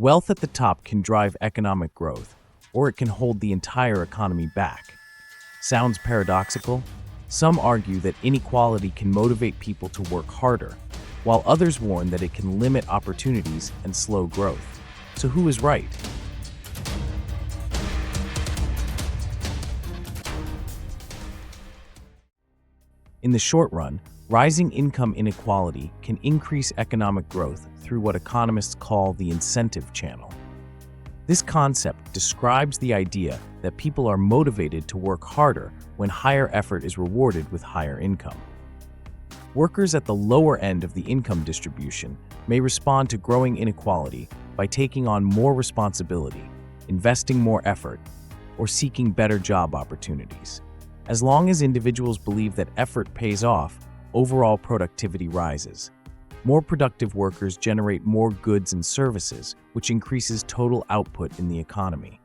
Wealth at the top can drive economic growth, or it can hold the entire economy back. Sounds paradoxical? Some argue that inequality can motivate people to work harder, while others warn that it can limit opportunities and slow growth. So who is right? In the short run, rising income inequality can increase economic growth through what economists call the incentive channel. This concept describes the idea that people are motivated to work harder when higher effort is rewarded with higher income. Workers at the lower end of the income distribution may respond to growing inequality by taking on more responsibility, investing more effort, or seeking better job opportunities. As long as individuals believe that effort pays off, overall productivity rises. More productive workers generate more goods and services, which increases total output in the economy.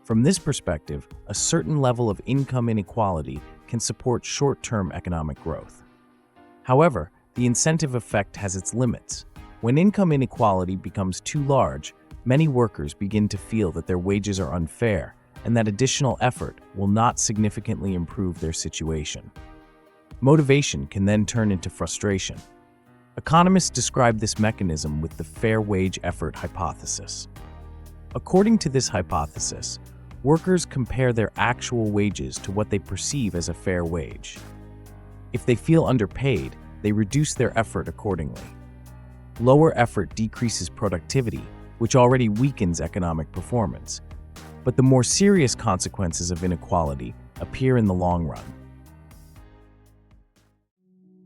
From this perspective, a certain level of income inequality can support short-term economic growth. However, the incentive effect has its limits. When income inequality becomes too large, many workers begin to feel that their wages are unfair and that additional effort will not significantly improve their situation. Motivation can then turn into frustration. Economists describe this mechanism with the fair wage effort hypothesis. According to this hypothesis, workers compare their actual wages to what they perceive as a fair wage. If they feel underpaid, they reduce their effort accordingly. Lower effort decreases productivity, which already weakens economic performance. But the more serious consequences of inequality appear in the long run.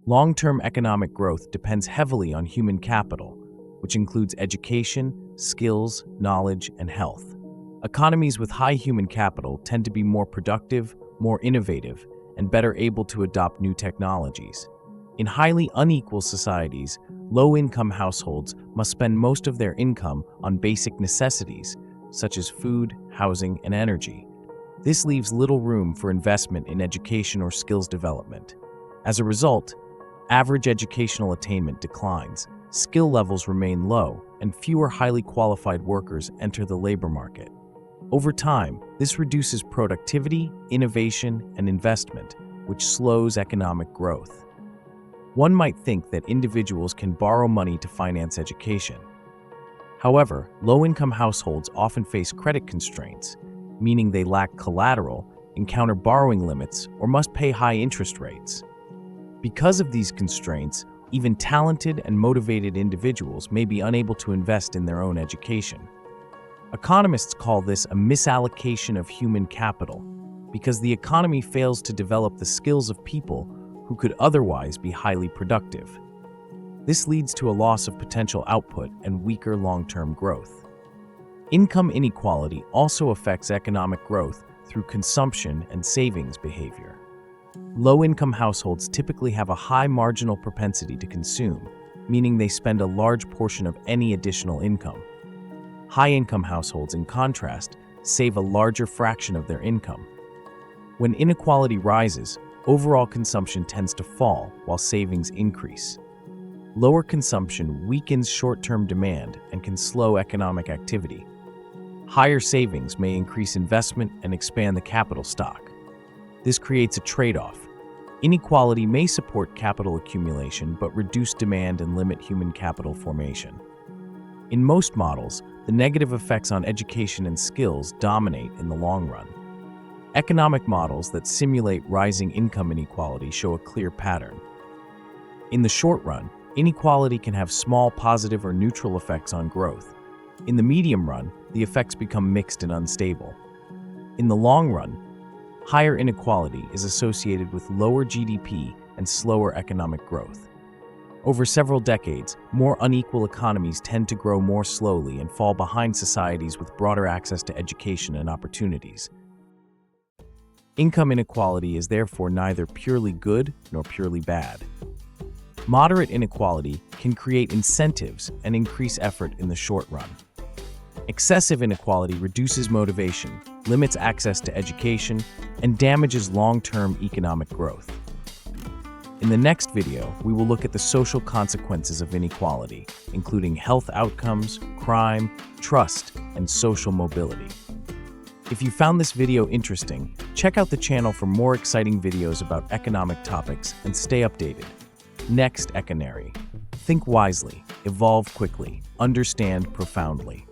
Long-term economic growth depends heavily on human capital, which includes education, skills, knowledge, and health. Economies with high human capital tend to be more productive, more innovative, and better able to adopt new technologies. In highly unequal societies, low-income households must spend most of their income on basic necessities, such as food, housing, and energy. This leaves little room for investment in education or skills development. As a result, average educational attainment declines, skill levels remain low, and fewer highly qualified workers enter the labor market. Over time, this reduces productivity, innovation, and investment, which slows economic growth. One might think that individuals can borrow money to finance education. However, low-income households often face credit constraints, meaning they lack collateral, encounter borrowing limits, or must pay high interest rates. Because of these constraints, even talented and motivated individuals may be unable to invest in their own education. Economists call this a misallocation of human capital, because the economy fails to develop the skills of people who could otherwise be highly productive. This leads to a loss of potential output and weaker long-term growth. Income inequality also affects economic growth through consumption and savings behavior. Low-income households typically have a high marginal propensity to consume, meaning they spend a large portion of any additional income. High-income households, in contrast, save a larger fraction of their income. When inequality rises, overall consumption tends to fall while savings increase. Lower consumption weakens short-term demand and can slow economic activity. Higher savings may increase investment and expand the capital stock. This creates a trade-off. Inequality may support capital accumulation but reduce demand and limit human capital formation. In most models, the negative effects on education and skills dominate in the long run. Economic models that simulate rising income inequality show a clear pattern. In the short run, inequality can have small positive or neutral effects on growth. In the medium run, the effects become mixed and unstable. In the long run, higher inequality is associated with lower GDP and slower economic growth. Over several decades, more unequal economies tend to grow more slowly and fall behind societies with broader access to education and opportunities. Income inequality is therefore neither purely good nor purely bad. Moderate inequality can create incentives and increase effort in the short run. Excessive inequality reduces motivation, limits access to education, and damages long-term economic growth. In the next video, we will look at the social consequences of inequality, including health outcomes, crime, trust, and social mobility. If you found this video interesting, check out the channel for more exciting videos about economic topics and stay updated. Next, Econary. Think wisely, evolve quickly, understand profoundly.